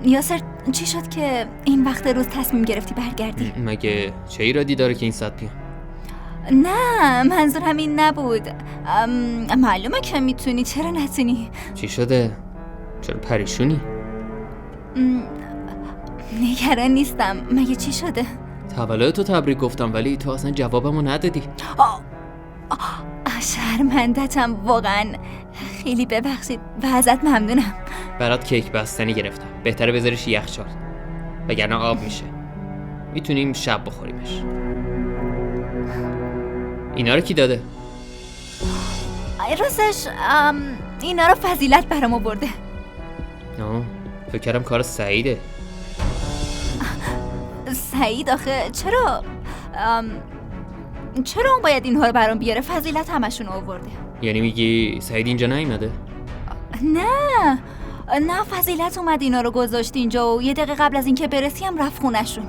یاسر چی شد که این وقت روز تصمیم گرفتی برگردی؟ مگه چه ایرادی داره که این ساعت بیام؟ نه منظورم این نبود. معلومه که میتونی، چرا نتونی؟ چی شده؟ چرا پریشونی؟ نگران نیستم. مگه چی شده؟ تولدتو تبریک گفتم ولی تو اصلا جوابمو ندادی. شرمنده‌ام واقعا. خیلی ببخشید و ازت ممنونم. برات کیک بستنی گرفتم. بهتره بذاریش یخچال وگرنه آب میشه. میتونیم شب بخوریمش. اینا رو کی داده؟ راستش اینا رو فضیلت برام آورده. فکر کردم کار سعیده. سعید آخه چرا اون باید اینها رو برام بیاره؟ فضیلت همشون آورده. یعنی میگی سعید اینجا نیومده؟ نه فضیلت اومد اینا رو گذاشت اینجا و یه دقیقه قبل از اینکه برسی هم رفت خونشون.